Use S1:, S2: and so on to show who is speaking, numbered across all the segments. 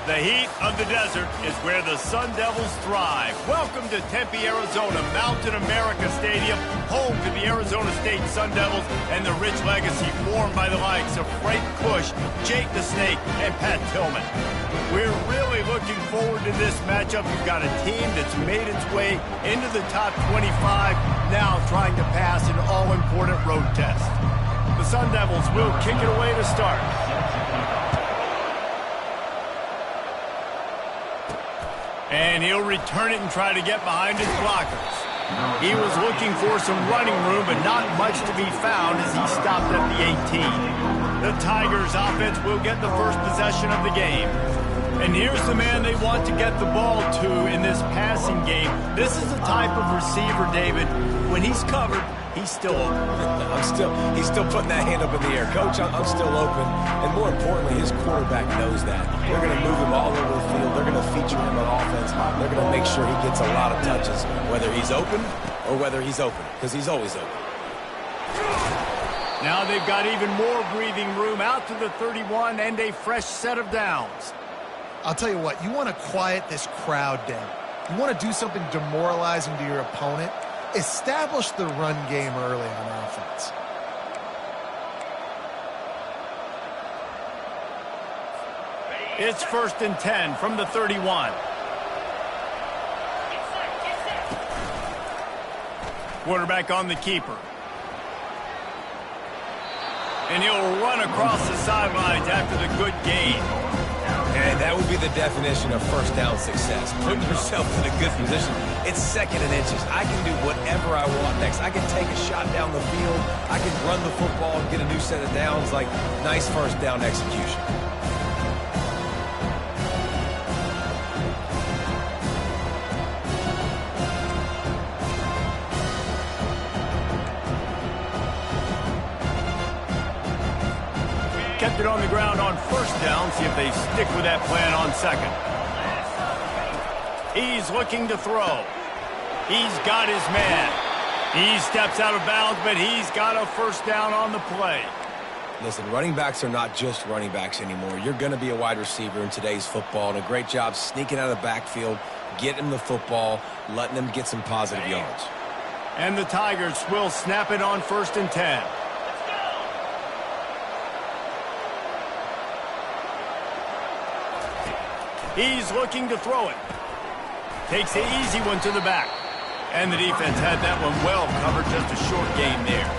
S1: The heat of the desert is where the Sun Devils thrive. Welcome to Tempe, Arizona, Mountain America Stadium, home to the Arizona State Sun Devils and the rich legacy formed by the likes of Frank Bush, Jake the Snake, and Pat Tillman. We're really looking forward to this matchup. You've got a team that's made its way into the top 25, now trying to pass an all-important road test. The Sun Devils will kick it away to start. And he'll return it and try to get behind his blockers. He was looking for some running room, but not much to be found as he stopped at the 18. The Tigers offense will get the first possession of the game. And here's the man they want to get the ball to in this passing game. This is the type of receiver, David, when he's covered, he's still open.
S2: He's still putting that hand up in the air. Coach, I'm still open. And more importantly, his quarterback knows that. They're going to move him all over the field. They're going to feature him on offense. They're going to make sure he gets a lot of touches, whether he's open or whether he's open, because he's always open.
S1: Now they've got even more breathing room out to the 31 and a fresh set of downs.
S3: I'll tell you what, you want to quiet this crowd down. You want to do something demoralizing to your opponent. Establish the run game early on offense.
S1: It's 1st and 10 from the 31. Quarterback on the keeper. And he'll run across the sidelines after the good gain.
S2: And that would be the definition of first down success. Putting yourself in a good position. It's 2nd and inches. I can do whatever I want next. I can take a shot down the field. I can run the football and get a new set of downs. Like, nice first down execution.
S1: Kept it on the ground on 1st down. See if they stick with that plan on 2nd. He's looking to throw. He's got his man. He steps out of bounds, but he's got a 1st down on the play.
S2: Listen, running backs are not just running backs anymore. You're going to be a wide receiver in today's football, and a great job sneaking out of the backfield, getting him the football, letting them get some positive yards.
S1: And the Tigers will snap it on 1st and 10. He's looking to throw it. Takes the easy one to the back. And the defense had that one well covered, just a short game there.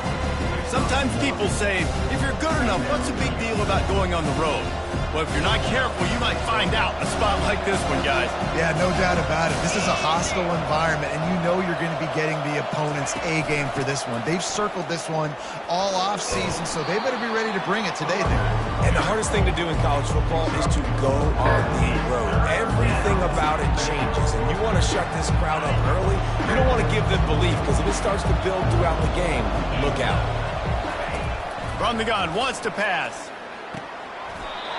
S1: Sometimes people say, if you're good enough, what's the big deal about going on the road? Well, if you're not careful, you might find out a spot like this one, guys.
S3: Yeah, no doubt about it. This is a hostile environment, and you know you're going to be getting the opponent's A game for this one. They've circled this one all offseason, so they better be ready to bring it today.
S2: And the hardest thing to do in college football is to go on the road. Everything about it changes, and you want to shut this crowd up early. You don't want to give them belief, because if it starts to build throughout the game, look out.
S1: From the gun, wants to pass.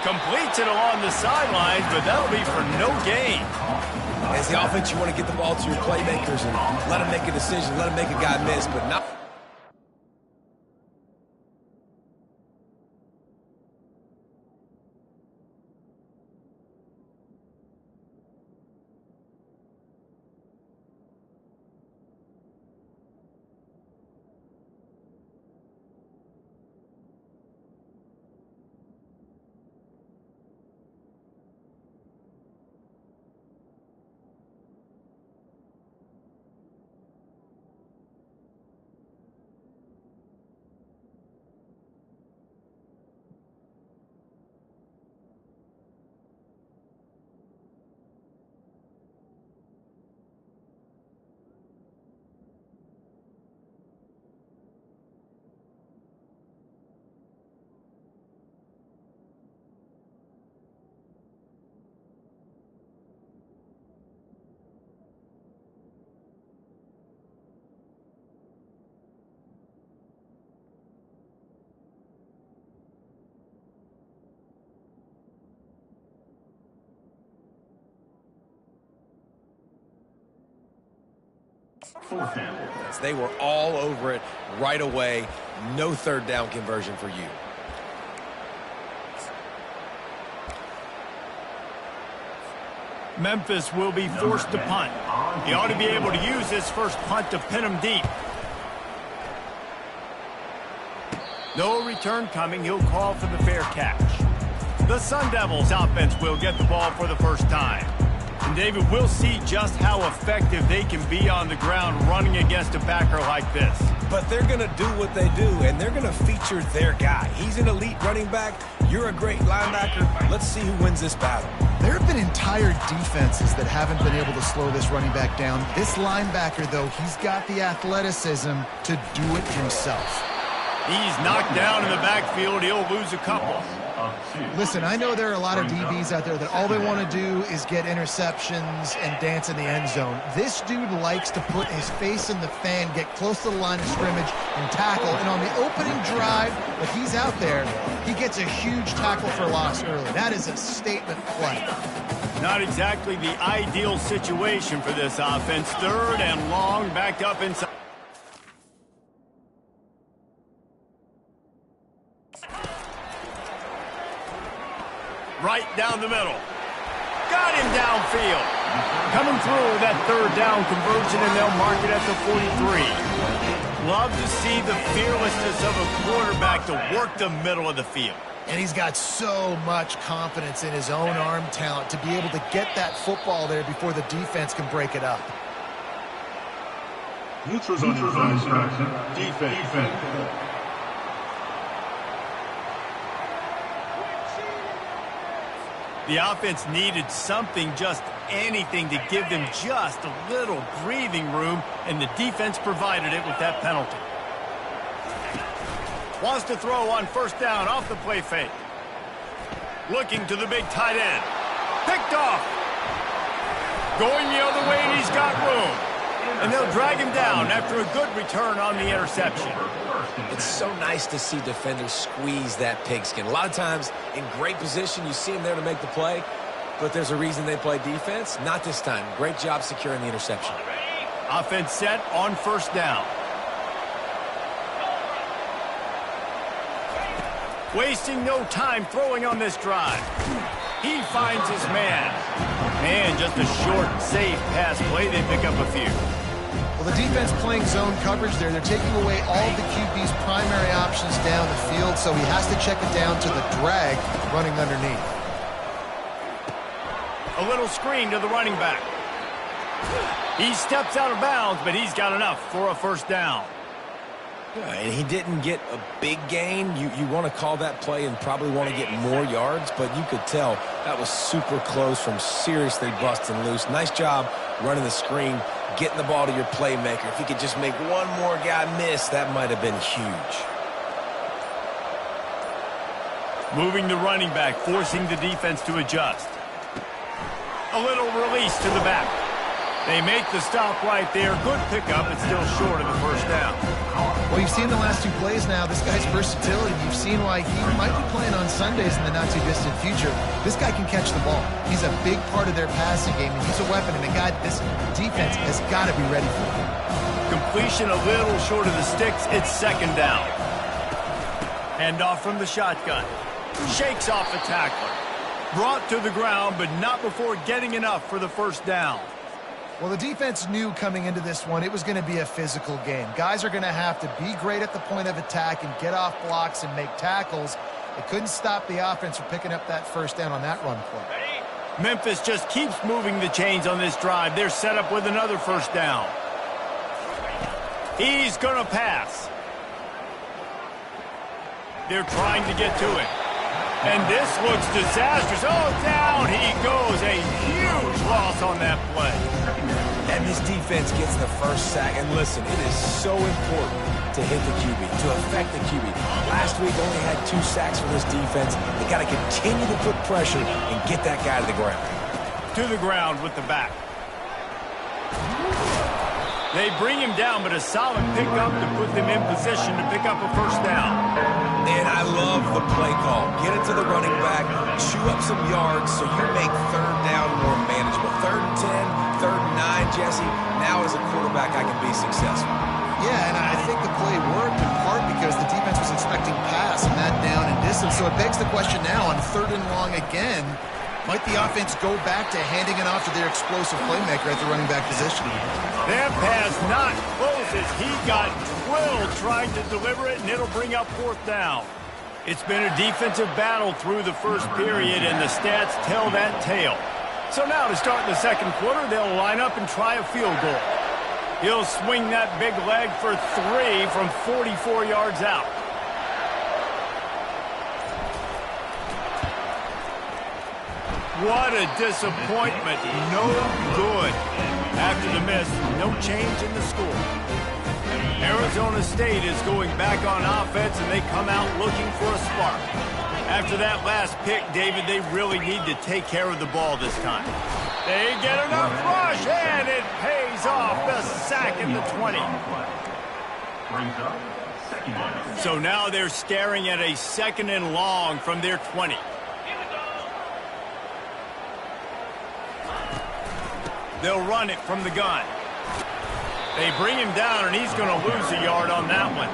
S1: Completes it along the sidelines, but that'll be for no gain.
S2: As the offense, you want to get the ball to your playmakers and let them make a decision, let them make a guy miss, but not... They were all over it right away. No 3rd down conversion for you.
S1: Memphis will be forced to punt. He ought to be able to use this first punt to pin him deep. No return coming. He'll call for the fair catch. The Sun Devils offense will get the ball for the first time. And David, we'll see just how effective they can be on the ground running against a backer like this.
S2: But they're going to do what they do, and they're going to feature their guy. He's an elite running back. You're a great linebacker. Let's see who wins this battle.
S3: There have been entire defenses that haven't been able to slow this running back down. This linebacker, though, he's got the athleticism to do it himself.
S1: He's knocked down in the backfield. He'll lose a couple.
S3: Listen, I know there are a lot of DBs out there that all they want to do is get interceptions and dance in the end zone. This dude likes to put his face in the fan, get close to the line of scrimmage, and tackle. And on the opening drive that he's out there, he gets a huge tackle for loss early. That is a statement play.
S1: Not exactly the ideal situation for this offense. Third and long, backed up inside. Right down the middle. Got him downfield. Coming through that third down conversion, and they'll mark it at the 43. Love to see the fearlessness of a quarterback to work the middle of the field.
S3: And he's got so much confidence in his own arm talent to be able to get that football there before the defense can break it up.
S4: Neutrals on defense.
S1: The offense needed something, just anything, to give them just a little breathing room, and the defense provided it with that penalty. Wants to throw on first down off the play fake. Looking to the big tight end. Picked off. Going the other way, and he's got room. And they'll drag him down after a good return on the interception.
S2: It's so nice to see defenders squeeze that pigskin. A lot of times, in great position, you see them there to make the play, but there's a reason they play defense. Not this time. Great job securing the interception.
S1: Offense set on first down. Wasting no time throwing on this drive. He finds his man. And just a short, safe pass play. They pick up a few.
S3: Well, the defense playing zone coverage there. They're taking away all of the QB's primary options down the field, so he has to check it down to the drag running underneath.
S1: A little screen to the running back. He steps out of bounds, but he's got enough for a first down.
S2: Yeah, and he didn't get a big gain. You want to call that play and probably want to get more yards, but you could tell that was super close from seriously busting loose. Nice job running the screen, getting the ball to your playmaker. If he could just make one more guy miss, that might have been huge.
S1: Moving the running back, forcing the defense to adjust. A little release to the back. They make the stop right there. Good pickup, but still short of the first down.
S3: Well, you've seen the last two plays now. This guy's versatility. You've seen why he might be playing on Sundays in the not-too-distant future. This guy can catch the ball. He's a big part of their passing game, and he's a weapon, and a guy this defense has got to be ready for.
S1: Completion a little short of the sticks. It's second down. Handoff from the shotgun. Shakes off the tackler. Brought to the ground, but not before getting enough for the first down.
S3: Well, the defense knew coming into this one it was going to be a physical game. Guys are going to have to be great at the point of attack and get off blocks and make tackles. They couldn't stop the offense from picking up that first down on that run play.
S1: Memphis just keeps moving the chains on this drive. They're set up with another first down. He's going to pass. They're trying to get to it. And this looks disastrous. Oh, down he goes. A huge loss on that play.
S2: And this defense gets the first sack. And listen, it is so important to hit the QB, to affect the QB. Last week only had 2 sacks from this defense. They got to continue to put pressure and get that guy to the ground.
S1: To the ground with the back. They bring him down, but a solid pickup to put them in position to pick up a first down.
S2: And I love the play call. Get it to the running back, chew up some yards so you make third down more manageable. Third and 10, third and 9, Jesse. Now as a quarterback, I can be successful.
S3: Yeah, and I think the play worked in part because the defense was expecting pass and that down and distance. So it begs the question now on third and long again, Might the offense go back to handing it off to their explosive playmaker at the running back position?
S1: That pass not close as he got drilled trying to deliver it, and it'll bring up 4th down. It's been a defensive battle through the first period, and the stats tell that tale. So now to start the second quarter, they'll line up and try a field goal. He'll swing that big leg for 3 from 44 yards out. What a disappointment. No good. After the miss, no change in the score. Arizona State is going back on offense, and they come out looking for a spark. After that last pick, David, they really need to take care of the ball this time. They get enough rush, and it pays off. The sack at the 20. So now they're staring at a 2nd and long from their 20. They'll run it from the gun. They bring him down, and he's going to lose a yard on that one.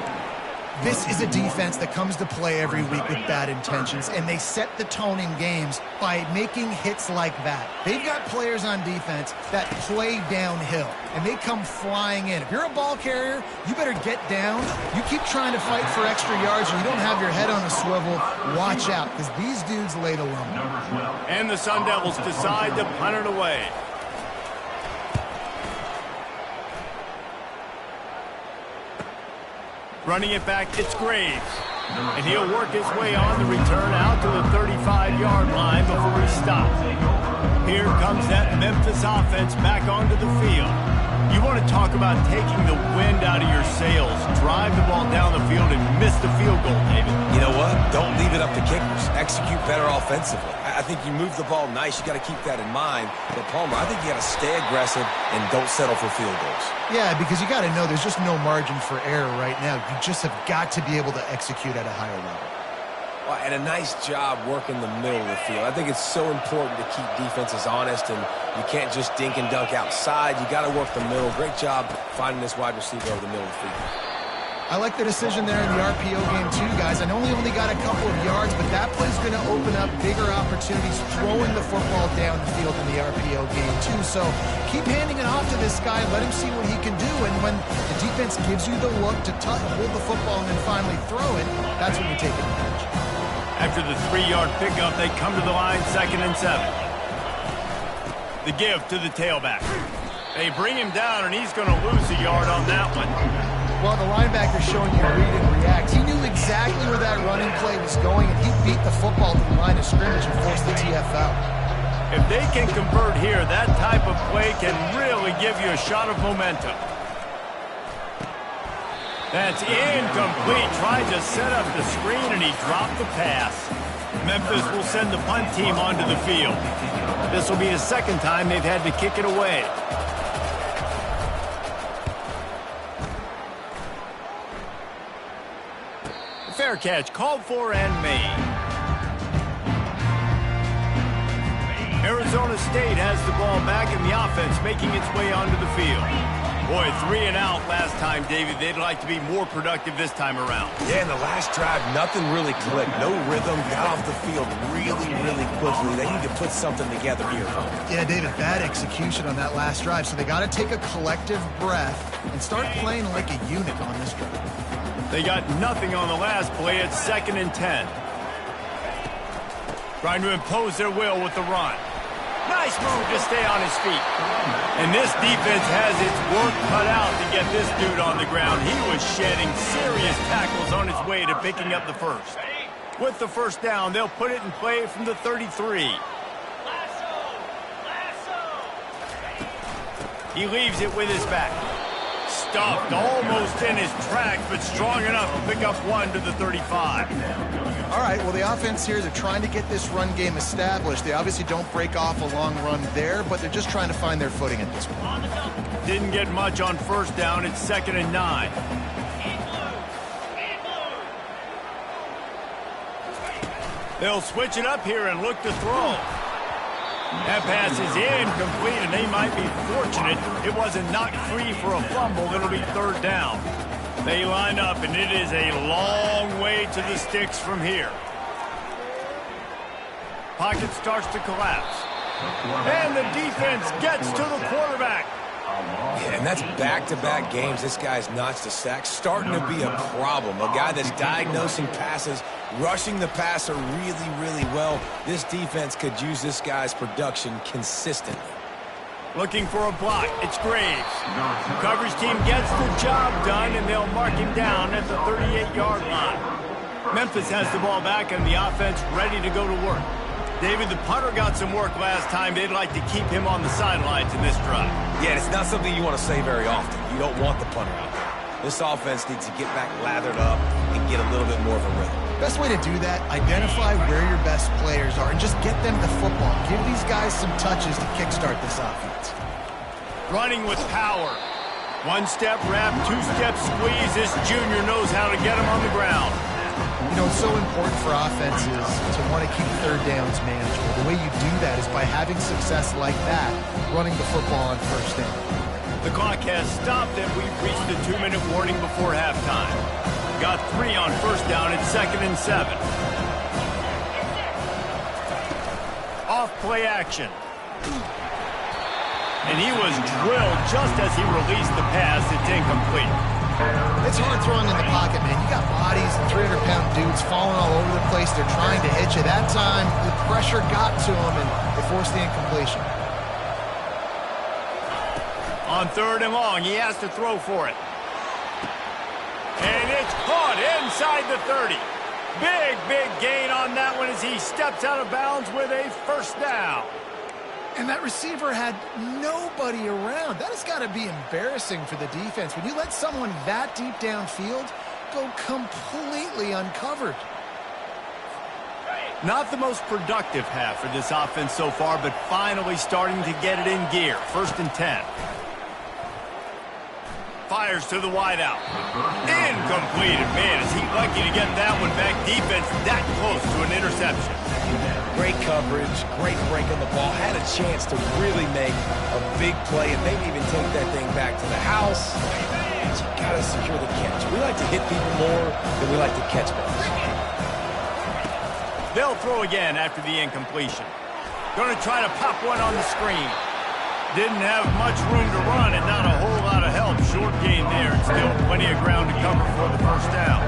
S3: This is a defense that comes to play every week with bad intentions, and they set the tone in games by making hits like that. They've got players on defense that play downhill, and they come flying in. If you're a ball carrier, you better get down. You keep trying to fight for extra yards, and you don't have your head on a swivel. Watch out, because these dudes lay the lumber.
S1: And the Sun Devils decide to punt it away. Running it back, it's Graves. And he'll work his way on the return out to the 35-yard line before he stops. Here comes that Memphis offense back onto the field. You want to talk about taking the wind out of your sails. Drive the ball down the field and miss the field goal, David.
S2: You know what? Don't leave it up to kickers. Execute better offensively. I think you move the ball nice. You got to keep that in mind. But, Palmer, I think you got to stay aggressive and don't settle for field goals.
S3: Yeah, because you got to know there's just no margin for error right now. You just have got to be able to execute at a higher level.
S2: Well, and a nice job working the middle of the field. I think it's so important to keep defenses honest, and you can't just dink and dunk outside. You got to work the middle. Great job finding this wide receiver over the middle of the field.
S3: I like the decision there in the RPO game too, guys. I know he only got a couple of yards, but that play's going to open up bigger opportunities throwing the football down the field in the RPO game too. So keep handing it off to this guy. Let him see what he can do. And when the defense gives you the look to hold the football and then finally throw it, that's when you take advantage.
S1: After the 3-yard pickup, they come to the line 2nd and 7. The give to the tailback. They bring him down, and he's going to lose a yard on that one.
S3: Well, the linebacker's showing you read and react. He knew exactly where that running play was going, and he beat the football to the line of scrimmage and forced the TFL.
S1: If they can convert here, that type of play can really give you a shot of momentum. That's incomplete. Tried to set up the screen, and he dropped the pass. Memphis will send the punt team onto the field. This will be the 2nd time they've had to kick it away. Fair catch called for and made. Arizona State has the ball back, and the offense making its way onto the field. Boy, 3 and out last time, David. They'd like to be more productive this time around.
S2: Yeah, in the last drive, nothing really clicked. No rhythm, got off the field really, really quickly. They need to put something together here.
S3: Yeah, David, bad execution on that last drive. So they got to take a collective breath and start playing like a unit on this drive.
S1: They got nothing on the last play. It's 2nd and 10. Trying to impose their will with the run. Nice move to stay on his feet. And this defense has its work cut out to get this dude on the ground. He was shedding serious tackles on his way to picking up the first. With the first down, they'll put it in play from the 33. He leaves it with his back. Stuffed almost in his tracks, but strong enough to pick up 1 to the 35.
S3: All right, well, the offense here, they're trying to get this run game established. They obviously don't break off a long run there, but they're just trying to find their footing at this point.
S1: Didn't get much on first down. It's 2nd and 9. They'll switch it up here and look to throw. That pass is incomplete, and they might be fortunate it wasn't knocked free for a fumble. It'll be 3rd down. They line up, and it is a long way to the sticks from here. Pocket starts to collapse. And the defense gets to the quarterback.
S2: Yeah, and that's back-to-back games. This guy's notched a sack, starting to be a problem. A guy that's diagnosing passes, rushing the passer really, really well. This defense could use this guy's production consistently.
S1: Looking for a block. It's Graves. Coverage team gets the job done, and they'll mark him down at the 38-yard line. Memphis has the ball back, and the offense ready to go to work. David, the punter got some work last time. They'd like to keep him on the sidelines in this drive.
S2: Yeah, it's not something you want to say very often. You don't want the punter out there. This offense needs to get back lathered up and get a little bit more of a rhythm.
S3: Best way to do that, identify where your best players are and just get them the football. Give these guys some touches to kickstart this offense.
S1: Running with power. One-step wrap, two-step squeeze. This junior knows how to get him on the ground.
S3: You know, it's so important for offenses to want to keep third downs manageable. The way you do that is by having success like that, running the football on first down.
S1: The clock has stopped, and we've reached the 2-minute warning before halftime. Got 3 on first down. It's 2nd and 7. Off play action. And he was drilled just as he released the pass. It's incomplete.
S3: It's hard throwing in the pocket, man. You got bodies and 300-pound dudes falling all over the place. They're trying to hit you. That time, the pressure got to him, and they forced the incompletion.
S1: On 3rd and long, he has to throw for it. And it's caught inside the 30. Big gain on that one as he steps out of bounds with a first down.
S3: And that receiver had nobody around. That has got to be embarrassing for the defense. When you let someone that deep downfield go completely uncovered.
S1: Not the most productive half for this offense so far, but finally starting to get it in gear. 1st and 10. Fires to the wideout. Incomplete. Man, is he lucky to get that one back. Defense that close to an interception.
S2: Great coverage, great break on the ball. Had a chance to really make a big play and maybe even take that thing back to the house. But you got to secure the catch. We like to hit people more than we like to catch balls.
S1: They'll throw again after the incompletion. Going to try to pop one on the screen. Didn't have much room to run and not a whole lot of help. Short gain there and still plenty of ground to cover for the first down.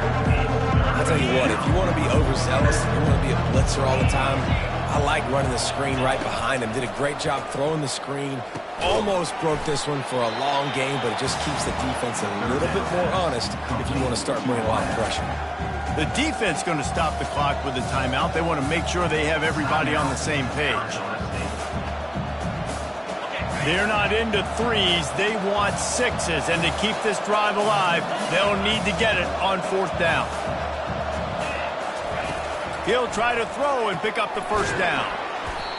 S2: I'll tell you what, if you want to be overzealous, if you want to be a blitzer all the time, I like running the screen right behind him. Did a great job throwing the screen. Almost broke this one for a long game, but it just keeps the defense a little bit more honest if you want to start bringing a lot of pressure.
S1: The defense going to stop the clock with a timeout. They want to make sure they have everybody on the same page. They're not into 3s. They want 6s. And to keep this drive alive, they'll need to get it on 4th down. He'll try to throw and pick up the first down.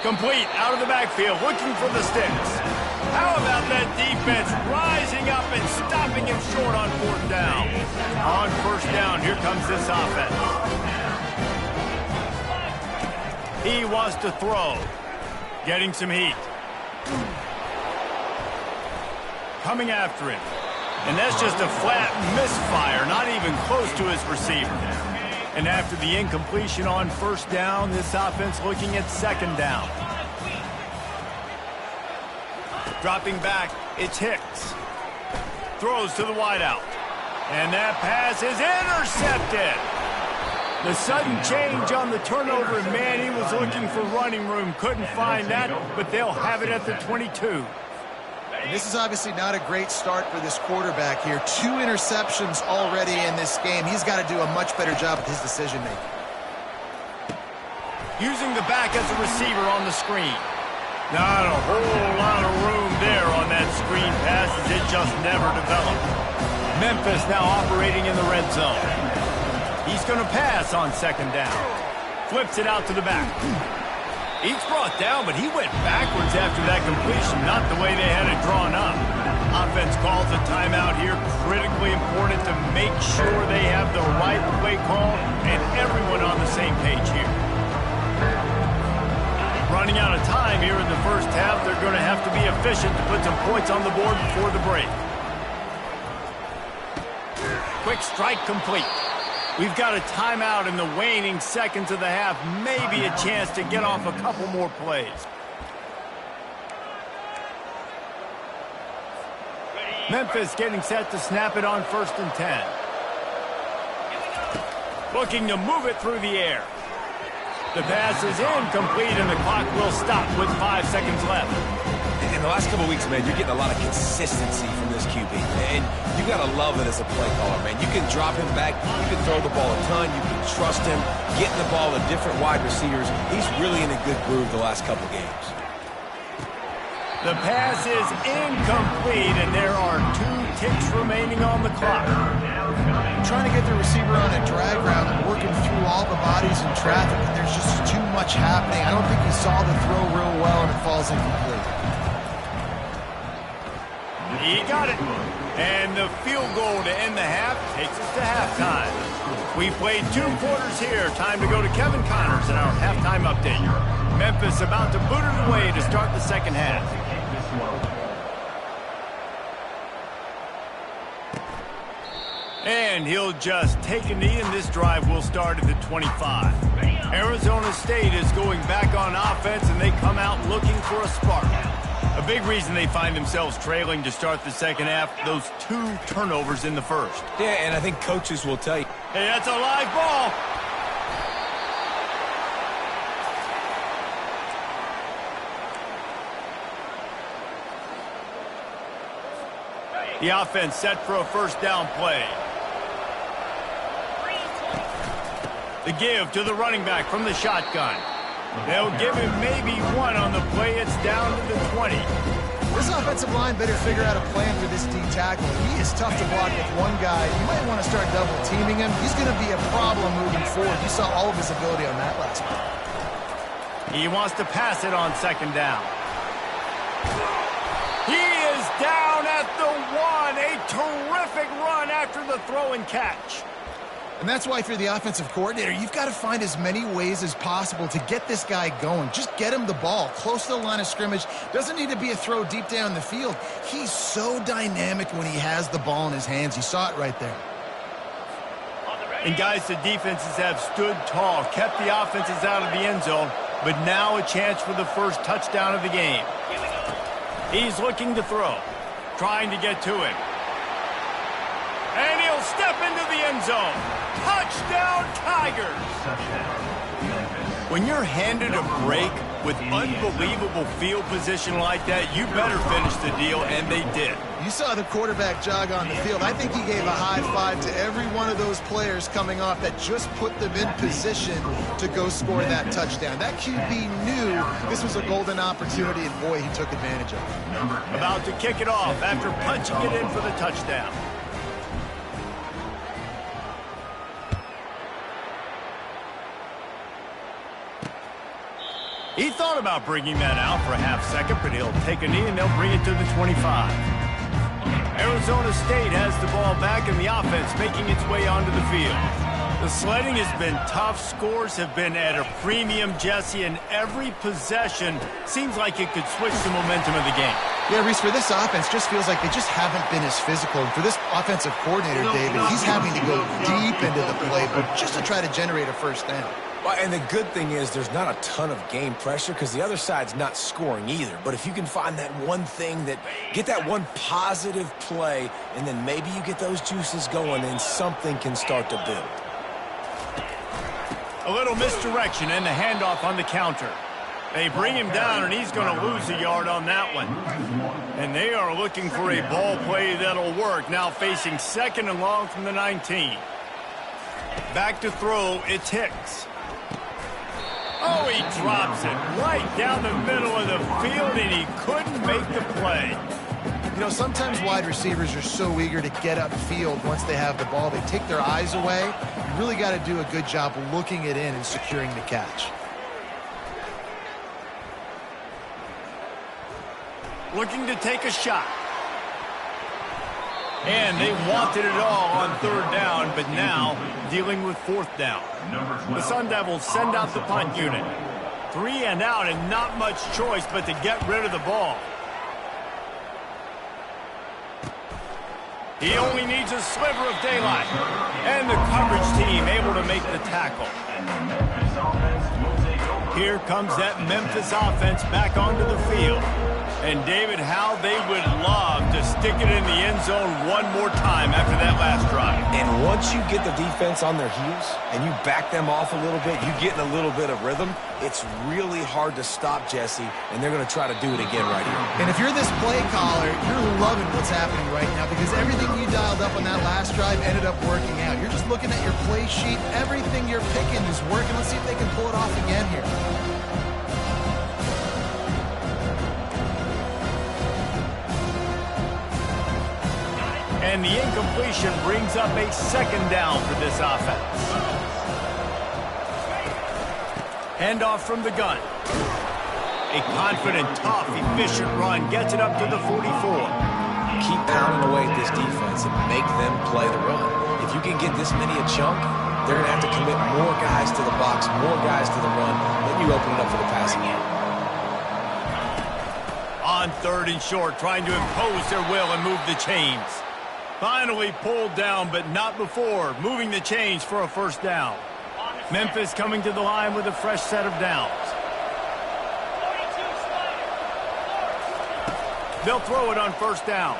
S1: Complete out of the backfield, looking for the sticks. How about that defense rising up and stopping him short on 4th down? On 1st down, here comes this offense. He wants to throw. Getting some heat. Coming after him. And that's just a flat misfire, not even close to his receiver. And after the incompletion on 1st down, this offense looking at 2nd down. Dropping back, it's Hicks. Throws to the wideout. And that pass is intercepted. The sudden change on the turnover, and man, he was looking for running room. Couldn't find that, but they'll have it at the 22.
S3: And this is obviously not a great start for this quarterback here. 2 interceptions already in this game. He's got to do a much better job with his decision-making.
S1: Using the back as a receiver on the screen. Not a whole lot of room there on that screen pass as it just never developed. Memphis now operating in the red zone. He's going to pass on 2nd down. Flips it out to the back. He's brought down, but he went backwards after that completion, not the way they had it drawn up. Offense calls a timeout here. Critically important to make sure they have the right play call and everyone on the same page here. Running out of time here in the first half. They're going to have to be efficient to put some points on the board before the break. Quick strike complete. We've got a timeout in the waning seconds of the half. Maybe a chance to get off a couple more plays. Memphis getting set to snap it on 1st and 10. Looking to move it through the air. The pass is incomplete, and the clock will stop with 5 seconds left.
S2: In the last couple of weeks, man, you're getting a lot of consistency from this QB. And you got to love it as a play caller, man. You can drop him back. You can throw the ball a ton. You can trust him, getting the ball to different wide receivers. He's really in a good groove the last couple games.
S1: The pass is incomplete, and there are 2 ticks remaining on the clock.
S3: Trying to get the receiver on a drag route and working through all the bodies in traffic, and there's just too much happening. I don't think he saw the throw real well, and it falls incomplete.
S1: He got it. And the field goal to end the half takes us to halftime. We played 2 quarters here. Time to go to Kevin Connors in our halftime update. Memphis about to boot it away to start the second half. And he'll just take a knee, and this drive will start at the 25. Arizona State is going back on offense, and they come out looking for a spark. A big reason they find themselves trailing to start the second half, those 2 turnovers in the first.
S2: Yeah, and I think coaches will tell you.
S1: Hey, that's a live ball. The offense set for a first down play. The give to the running back from the shotgun. They'll give him maybe 1 on the play. It's down to the 20.
S3: This offensive line better figure out a plan for this D tackle. He is tough to block with one guy. You might want to start double teaming him. He's going to be a problem moving forward. You saw all of his ability on that last play.
S1: He wants to pass it on second down. He is down at the 1. A terrific run after the throw and catch.
S3: And that's why, if you're the offensive coordinator, you've got to find as many ways as possible to get this guy going. Just get him the ball close to the line of scrimmage. Doesn't need to be a throw deep down the field. He's so dynamic when he has the ball in his hands. You saw it right there.
S1: And guys, the defenses have stood tall, kept the offenses out of the end zone, but now a chance for the first touchdown of the game. He's looking to throw, trying to get to him. And he'll step into the end zone. Touchdown, Tigers! When you're handed a break with unbelievable field position like that, you better finish the deal, and they did.
S3: You saw the quarterback jog on the field. I think he gave a high five to every one of those players coming off that just put them in position to go score that touchdown. That QB knew this was a golden opportunity, and boy, he took advantage of it.
S1: About to kick it off after punching it in for the touchdown. He thought about bringing that out for a half second, but he'll take a knee and they'll bring it to the 25. Arizona State has the ball back and the offense making its way onto the field. The sledding has been tough. Scores have been at a premium, Jesse, and every possession seems like it could switch the momentum of the game.
S3: Yeah, Reese, for this offense, just feels like they just haven't been as physical. And for this offensive coordinator, David, he's having to go deep into the playbook just to try to generate a first down.
S2: Well, and the good thing is there's not a ton of game pressure because the other side's not scoring either. But if you can find that one thing, get that one positive play, and then maybe you get those juices going, then something can start to build.
S1: A little misdirection and the handoff on the counter. They bring him down, and he's going to lose a yard on that one. And they are looking for a ball play that'll work. Now facing 2nd and long from the 19. Back to throw, it's Hicks. Oh, he drops it right down the middle of the field, and he couldn't make the play.
S3: You know, sometimes wide receivers are so eager to get upfield once they have the ball. They take their eyes away. You really got to do a good job looking it in and securing the catch.
S1: Looking to take a shot. And they wanted it all on 3rd down, but now dealing with 4th down. The Sun Devils send out the punt unit. 3 and out, and not much choice but to get rid of the ball. He only needs a sliver of daylight. And the coverage team able to make the tackle. Here comes that Memphis offense back onto the field. And David, how they would love to stick it in the end zone one more time after that last drive.
S2: And once you get the defense on their heels and you back them off a little bit, you get in a little bit of rhythm, it's really hard to stop, Jesse, and they're going to try to do it again right here.
S3: And if you're this play caller, you're loving what's happening right now because everything you dialed up on that last drive ended up working out. You're just looking at your play sheet. Everything you're picking is working. Let's see if they can pull it off again here.
S1: And the incompletion brings up a second down for this offense. Handoff from the gun. A confident, tough, efficient run gets it up to the 44.
S2: Keep pounding away at this defense and make them play the run. If you can get this many a chunk, they're going to have to commit more guys to the box, more guys to the run, then you open it up for the passing game.
S1: On 3rd and short, trying to impose their will and move the chains. Finally pulled down, but not before moving the chains for a first down. Memphis coming to the line with a fresh set of downs. They'll throw it on first down.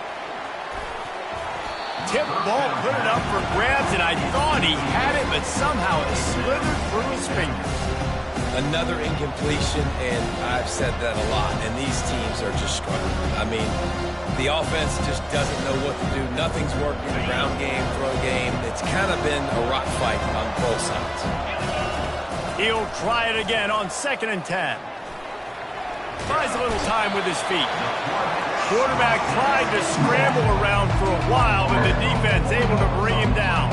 S1: Tip ball, put it up for grabs, and I thought he had it, but somehow it slithered through his fingers.
S2: Another incompletion, and I've said that a lot, and these teams are just struggling. I mean, the offense just doesn't know what to do. Nothing's working. Ground game, throw game. It's kind of been a rock fight on both sides.
S1: He'll try it again on 2nd and 10. Tries a little time with his feet. Quarterback tried to scramble around for a while, but the defense able to bring him down.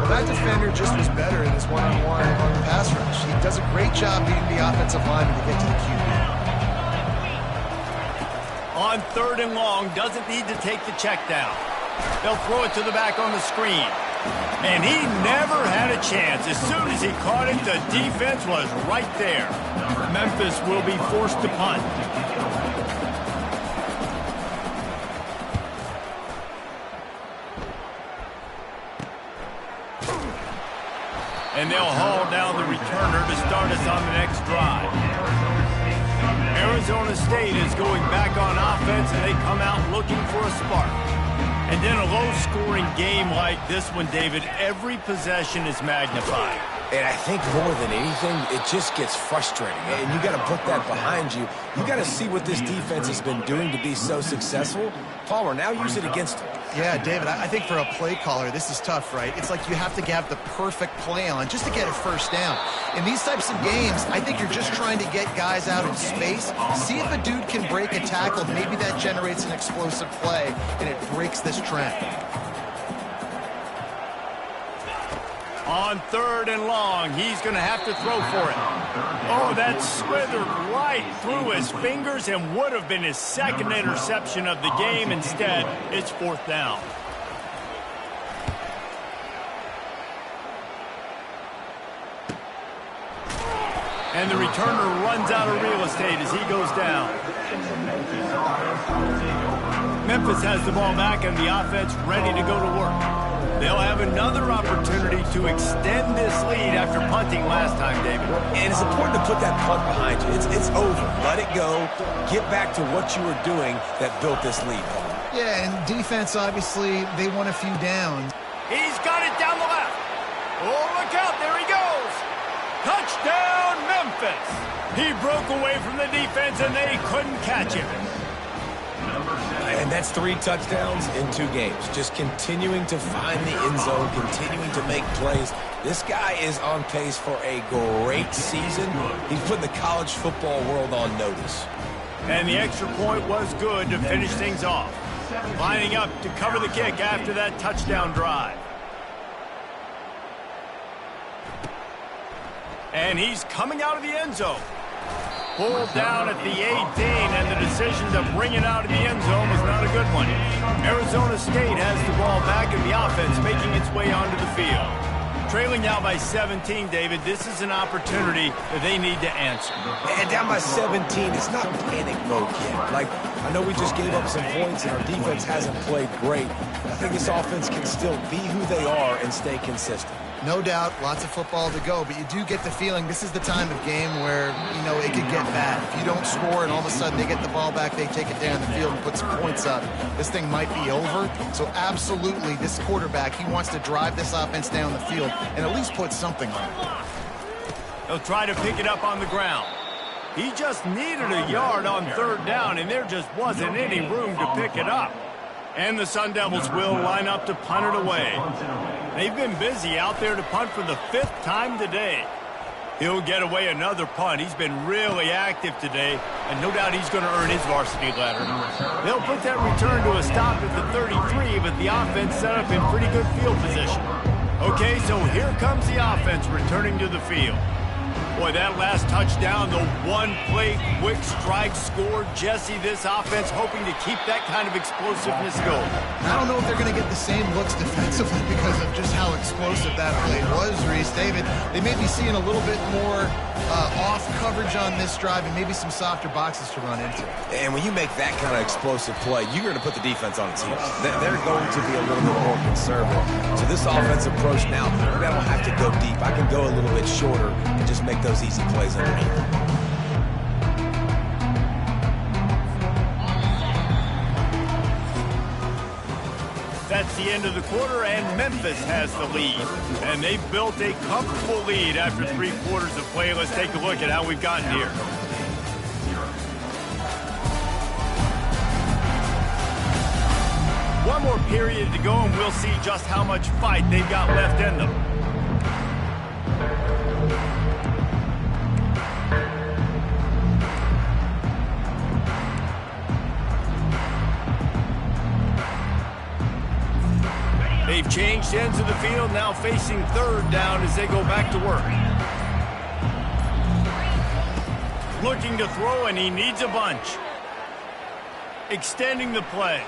S3: That defender just was better in his one-on-one on the pass rush. He does a great job beating the offensive lineman to get to the QB.
S1: On 3rd and long, doesn't need to take the check down. They'll throw it to the back on the screen. And he never had a chance. As soon as he caught it, the defense was right there. Memphis will be forced to punt. And they'll haul down the returner to start us on the next drive. Arizona State is going back on offense, and they come out looking for a spark. And in a low-scoring game like this one, David, every possession is magnified.
S2: And I think more than anything, it just gets frustrating. And you got to put that behind you. You got to see what this defense has been doing to be so successful. Palmer, now use it against them.
S3: Yeah, David, I think for a play caller, this is tough, right? It's like you have to have the perfect play on just to get a first down. In these types of games, I think you're just trying to get guys out in space. See if a dude can break a tackle. Maybe that generates an explosive play, and it breaks this trend.
S1: On 3rd and long, he's going to have to throw for it. Oh, that slithered right through his fingers and would have been his second interception of the game. Instead, it's 4th down. And the returner runs out of real estate as he goes down. Memphis has the ball back and the offense ready to go to work. They'll have another opportunity to extend this lead after punting last time, David.
S2: And it's important to put that punt behind you. It's over. Let it go. Get back to what you were doing that built this lead.
S3: Yeah, and defense, obviously, they won a few downs.
S1: He's got it down the left. Oh, look out. There he goes. Touchdown, Memphis. He broke away from the defense, and they couldn't catch him.
S2: And that's 3 touchdowns in 2 games. Just continuing to find the end zone, continuing to make plays. This guy is on pace for a great season. He's putting the college football world on notice.
S1: And the extra point was good to finish things off. Lining up to cover the kick after that touchdown drive. And he's coming out of the end zone. Pulled down at the 18, and the decision to bring it out of the end zone was not a good one. Arizona State has the ball back, and the offense making its way onto the field. Trailing now by 17, David. This is an opportunity that they need to answer.
S2: And down by 17, it's not panic mode yet. Like, I know we just gave up some points and our defense hasn't played great. I think this offense can still be who they are and stay consistent.
S3: No doubt, lots of football to go, but you do get the feeling this is the time of game where, you know, it could get bad. If you don't score and all of a sudden they get the ball back, they take it down the field and put some points up, this thing might be over. So absolutely, this quarterback, he wants to drive this offense down the field and at least put something on it.
S1: He'll try to pick it up on the ground. He just needed a yard on third down, and there just wasn't any room to pick it up. And the Sun Devils will line up to punt it away. They've been busy out there to punt for the 5th time today. He'll get away another punt. He's been really active today, and no doubt he's going to earn his varsity letter. They'll put that return to a stop at the 33, but the offense set up in pretty good field position. Okay, so here comes the offense returning to the field. Boy, that last touchdown, the one-play quick strike score. Jesse, this offense hoping to keep that kind of explosiveness going.
S3: I don't know if they're going to get the same looks defensively because of just how explosive that play was, Reese. David, they may be seeing a little bit more off coverage on this drive and maybe some softer boxes to run into.
S2: And when you make that kind of explosive play, you're going to put the defense on its heels. They're going to be a little bit more conservative. So this offensive approach now, maybe I don't have to go deep. I can go a little bit shorter and just make those easy plays underneath.
S1: That's the end of the quarter, and Memphis has the lead. And they've built a comfortable lead after 3 quarters of play. Let's take a look at how we've gotten here. One more period to go, and we'll see just how much fight they've got left in them. They've changed ends of the field, now facing third down as they go back to work. Looking to throw, and he needs a bunch. Extending the play.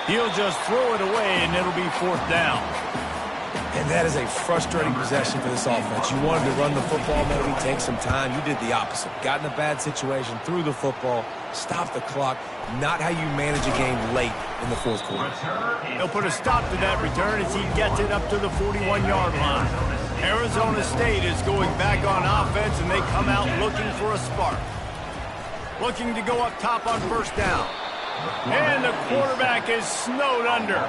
S1: He'll just throw it away, and it'll be 4th down.
S2: And that is a frustrating possession for this offense. You wanted to run the football, maybe take some time. You did the opposite. Got in a bad situation, threw the football, stopped the clock. Not how you manage a game late in the 4th quarter.
S1: He'll put a stop to that return as he gets it up to the 41-yard line. Arizona State is going back on offense, and they come out looking for a spark. Looking to go up top on 1st down. And the quarterback is snowed under.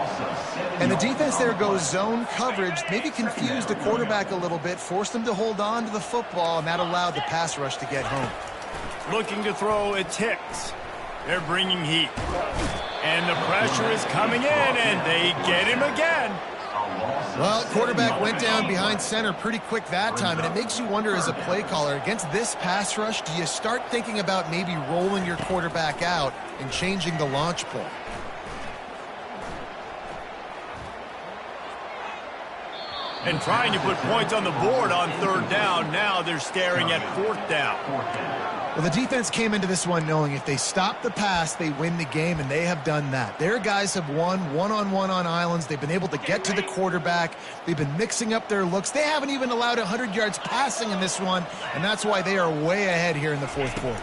S3: And the defense there goes zone coverage, maybe confused the quarterback a little bit, forced him to hold on to the football, and that allowed the pass rush to get home.
S1: Looking to throw, it's Hicks. They're bringing heat. And the pressure is coming in, and they get him again.
S3: Well, quarterback went down behind center pretty quick that time, and it makes you wonder as a play caller, against this pass rush, do you start thinking about maybe rolling your quarterback out and changing the launch play?
S1: And trying to put points on the board on 3rd down. Now they're staring at 4th down.
S3: Well, the defense came into this one knowing if they stop the pass, they win the game, and they have done that. Their guys have won one-on-one on islands. They've been able to get to the quarterback. They've been mixing up their looks. They haven't even allowed 100 yards passing in this one, and that's why they are way ahead here in the 4th quarter.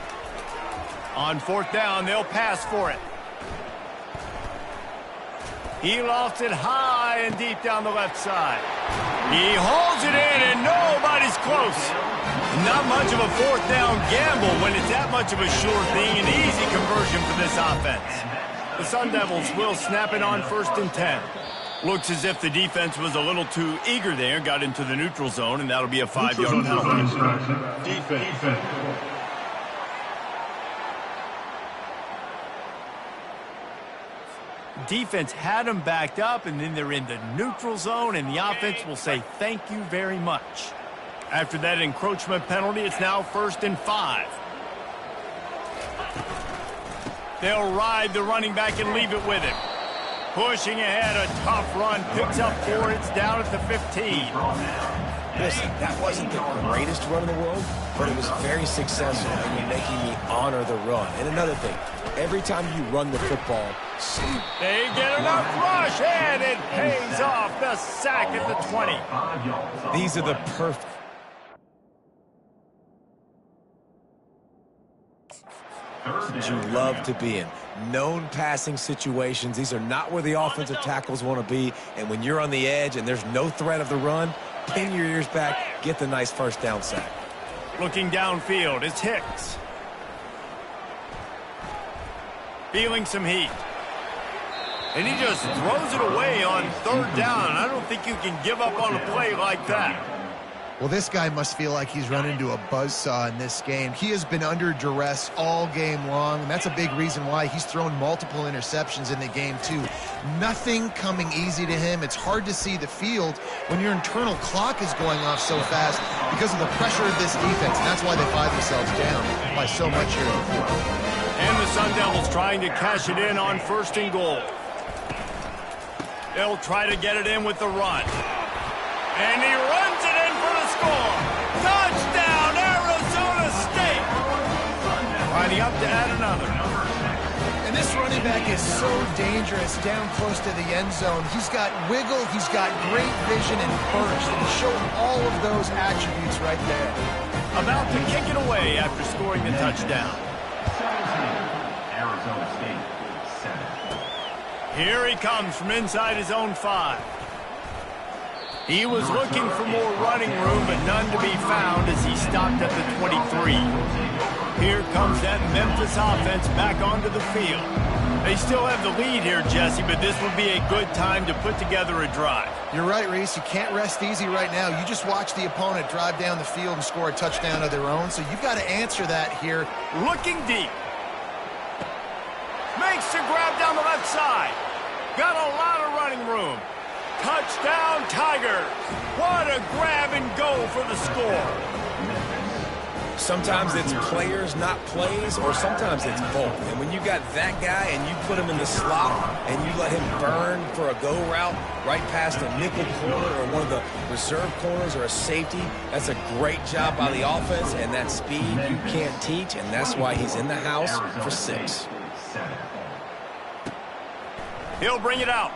S1: On 4th down, they'll pass for it. He lofts it high and deep down the left side. He holds it in, and nobody's close. Not much of a 4th down gamble when it's that much of a sure thing. An easy conversion for this offense. The Sun Devils will snap it on 1st and 10. Looks as if the defense was a little too eager there, got into the neutral zone, and that'll be a 5-yard penalty. Defense. Defense had them backed up, and then they're in the neutral zone, and the offense will say thank you very much. After that encroachment penalty, it's now 1st and 5. They'll ride the running back and leave it with him. Pushing ahead, a tough run, picks up 4, it's down at the 15.
S2: Listen, that wasn't the greatest run in the world, but it was very successful in making me honor the run. And another thing, Every time you run the football,
S1: they get enough rush, and it pays off. The sack at the 20.
S2: These are the perfect. That you love to be in. Known passing situations. These are not where the offensive tackles want to be. And when you're on the edge and there's no threat of the run, pin your ears back, get the nice first down sack.
S1: Looking downfield, it's Hicks. Feeling some heat. And he just throws it away on third down. I don't think you can give up on a play like that.
S3: Well, this guy must feel like he's run into a buzzsaw in this game. He has been under duress all game long, and that's a big reason why he's thrown multiple interceptions in the game, too. Nothing coming easy to him. It's hard to see the field when your internal clock is going off so fast because of the pressure of this defense, and that's why they find themselves down by so much here in the fourth.
S1: And the Sun Devils trying to cash it in on 1st and goal. They'll try to get it in with the run. And he runs it in for the score. Touchdown, Arizona State. Lining up to add another.
S3: And this running back is so dangerous down close to the end zone. He's got wiggle, he's got great vision and burst, and he's showing all of those attributes right there.
S1: About to kick it away after scoring the touchdown.
S4: Arizona State 7.
S1: Here he comes from inside his own 5. He was looking for more running room, but none to be found as he stopped at the 23. Here comes that Memphis offense back onto the field. They still have the lead here, Jesse, but this would be a good time to put together a drive.
S3: You're right, Reese. You can't rest easy right now. You just watch the opponent drive down the field and score a touchdown of their own, so you've got to answer that here.
S1: Looking deep. Makes the grab down the left side. Got a lot of running room. Touchdown, Tigers. What a grab and go for the score.
S2: Sometimes it's players, not plays, or sometimes it's both. And when you got that guy and you put him in the slot and you let him burn for a go route right past a nickel corner or one of the reserve corners or a safety, that's a great job by the offense, and that speed you can't teach, and that's why he's in the house for 6.
S1: He'll bring it out.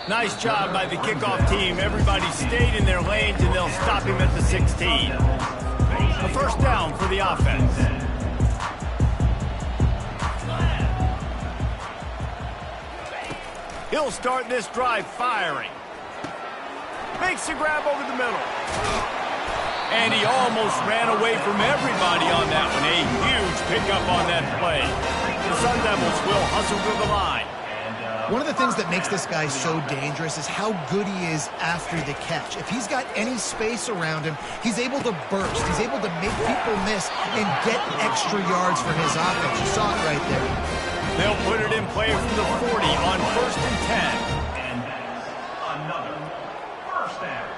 S1: Nice job by the kickoff team. Everybody stayed in their lanes, and they'll stop him at the 16. A first down for the offense. He'll start this drive firing. Makes the grab over the middle. And he almost ran away from everybody on that one. A huge pickup on that play. The Sun Devils will hustle to the line.
S3: One of the things that makes this guy so dangerous is how good he is after the catch. If he's got any space around him, he's able to burst. He's able to make people miss and get extra yards for his offense. You saw it right there.
S1: They'll put it in play from the 40 on 1st and 10.
S4: And that's another first down.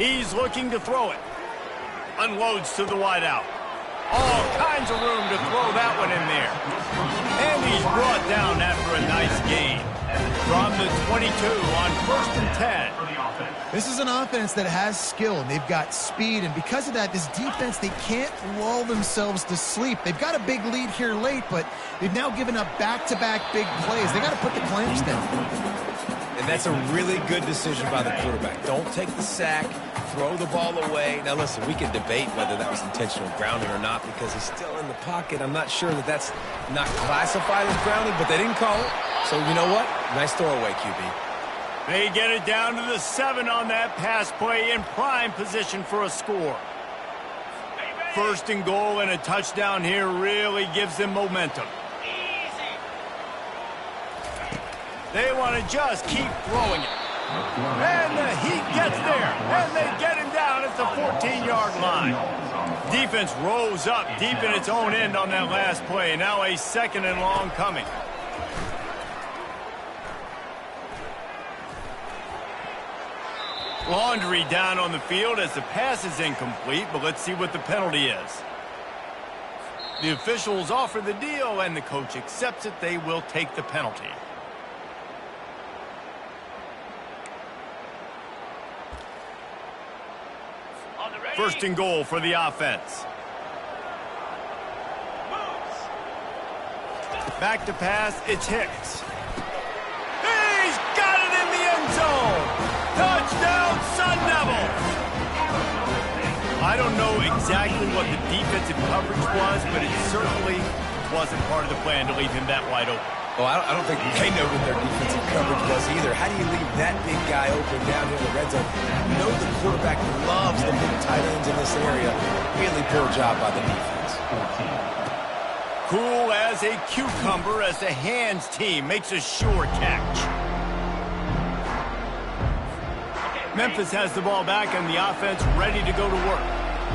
S1: He's looking to throw it. Unloads to the wideout. All kinds of room to throw that one in there. And he's brought down after a nice gain. From the 22 on 1st and 10.
S3: This is an offense that has skill, and they've got speed, and because of that, this defense, they can't lull themselves to sleep. They've got a big lead here late, but they've now given up back-to-back big plays. They got to put the clamps down.
S2: And that's a really good decision by the quarterback. Don't take the sack. Throw the ball away. Now, listen, we can debate whether that was intentional grounding or not because he's still in the pocket. I'm not sure that that's not classified as grounding, but they didn't call it. So, you know what? Nice throwaway, QB.
S1: They get it down to the 7 on that pass play in prime position for a score. 1st and goal and a touchdown here really gives them momentum. They want to just keep throwing it. And the Heat gets there, and they get him down at the 14-yard line. Defense rose up deep in its own end on that last play. Now a 2nd and long coming. Laundry down on the field as the pass is incomplete, but let's see what the penalty is. The officials offer the deal, and the coach accepts it. They will take the penalty. First and goal for the offense. Back to pass, it's Hicks. He's got it in the end zone! Touchdown, Sun Devils! I don't know exactly what the defensive coverage was, but it certainly wasn't part of the plan to leave him that wide open.
S2: Well, I don't think they know what their defensive coverage was either. How do you leave that big guy open down here in the red zone? You know the quarterback loves the big tight ends in this area. Really poor job by the defense.
S1: Cool as a cucumber as the hands team makes a sure catch. Memphis has the ball back and the offense ready to go to work.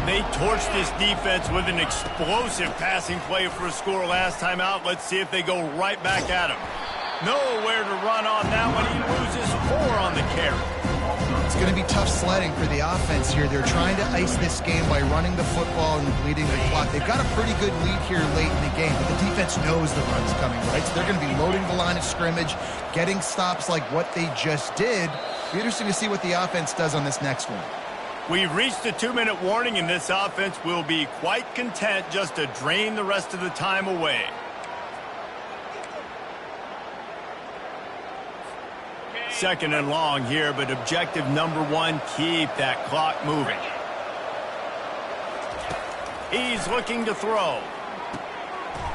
S1: They torched this defense with an explosive passing play for a score last time out. Let's see if they go right back at him. Nowhere to run on that one. He loses 4 on the carry.
S3: It's going to be tough sledding for the offense here. They're trying to ice this game by running the football and bleeding the clock. They've got a pretty good lead here late in the game, but the defense knows the run's coming, right? So they're going to be loading the line of scrimmage, getting stops like what they just did. It'll be interesting to see what the offense does on this next one.
S1: We've reached the 2-minute warning, and this offense will be quite content just to drain the rest of the time away. Second and long here, but objective number 1, keep that clock moving. He's looking to throw.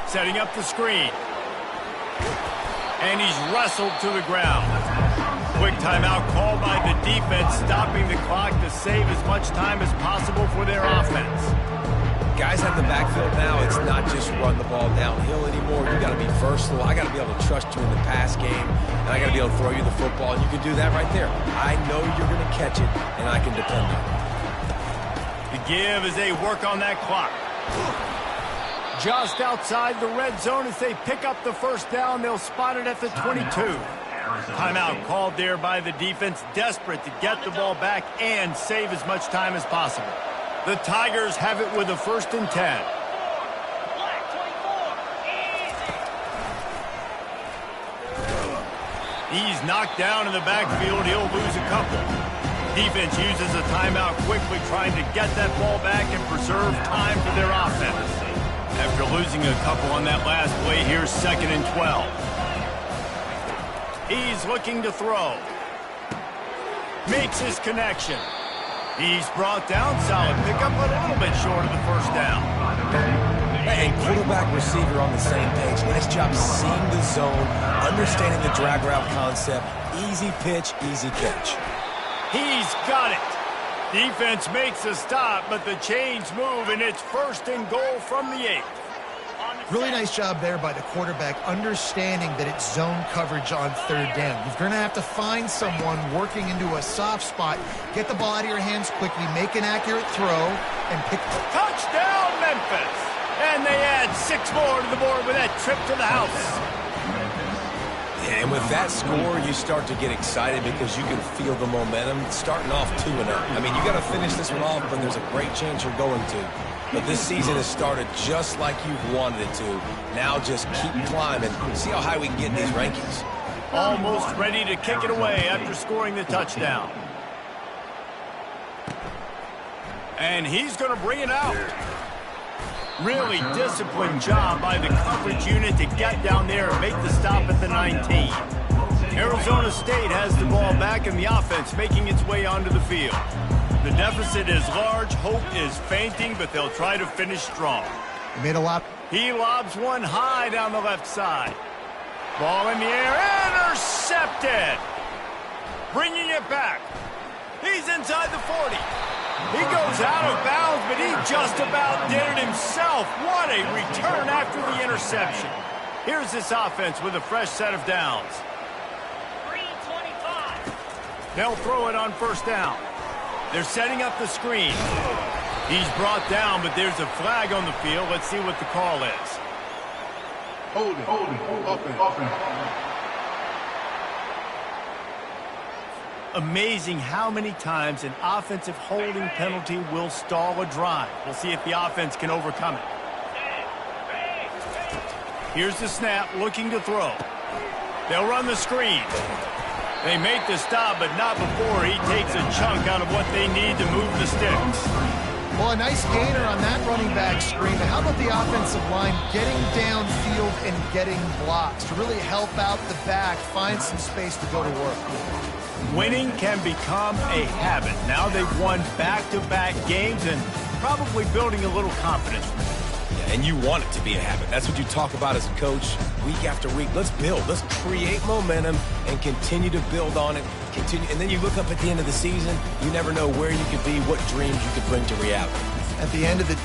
S1: Setting up the screen. And he's wrestled to the ground. Quick timeout called by the defense, stopping the clock to save as much time as possible for their offense.
S2: Guys at the backfield now, it's not just run the ball downhill anymore. You got to be versatile. I got to be able to trust you in the pass game, and I got to be able to throw you the football, and you can do that right there. I know you're going to catch it, and I can depend on it.
S1: The give as they work on that clock. Just outside the red zone as they pick up the first down. They'll spot it at the 22. Timeout called there by the defense, desperate to get the ball back and save as much time as possible. The Tigers have it with a 1st and 10. He's knocked down in the backfield. He'll lose a couple. Defense uses a timeout quickly, trying to get that ball back and preserve time for their offense. After losing a couple on that last play, here's 2nd and 12. He's looking to throw. Makes his connection. He's brought down, solid pickup, but a little bit short of the first down.
S2: And quarterback, receiver on the same page. Nice job seeing the zone, understanding the drag route concept. Easy pitch, easy catch.
S1: He's got it. Defense makes a stop, but the chains move, and it's 1st and goal from the 8.
S3: Really nice job there by the quarterback, understanding that it's zone coverage on 3rd down. You're going to have to find someone working into a soft spot, get the ball out of your hands quickly, make an accurate throw, and pick.
S1: Touchdown, Memphis! And they add 6 more to the board with that trip to the house.
S2: And with that score, you start to get excited because you can feel the momentum starting off 2-0. I mean, you got to finish this one off, but there's a great chance you're going to. But this season has started just like you've wanted it to. Now just keep climbing. See how high we can get in these rankings.
S1: Almost ready to kick it away after scoring the touchdown. And he's going to bring it out. Really disciplined job by the coverage unit to get down there and make the stop at the 19. Arizona State has the ball back and the offense making its way onto the field. The deficit is large, hope is fainting, but they'll try to finish strong.
S3: He made a lot.
S1: He lobs one high down the left side. Ball in the air, intercepted! Bringing it back. He's inside the 40. He goes out of bounds, but he just about did it himself. What a return after the interception. Here's this offense with a fresh set of downs. 3:25. They'll throw it on 1st down. They're setting up the screen. He's brought down, but there's a flag on the field. Let's see what the call is.
S5: Hold it. Offense.
S1: Amazing how many times an offensive holding penalty will stall a drive. We'll see if the offense can overcome it. Here's the snap, looking to throw. They'll run the screen. They make the stop, but not before he takes a chunk out of what they need to move the sticks.
S3: Well, a nice gainer on that running back screen. But how about the offensive line getting downfield and getting blocks to really help out the back, find some space to go to work?
S1: Winning can become a habit. Now they've won back-to-back games and probably building a little confidence.
S2: And you want it to be a habit. That's what you talk about as a coach week after week. Let's build. Let's create momentum and continue to build on it. And then you look up at the end of the season, you never know where you could be, what dreams you could bring to reality.
S3: At the end of the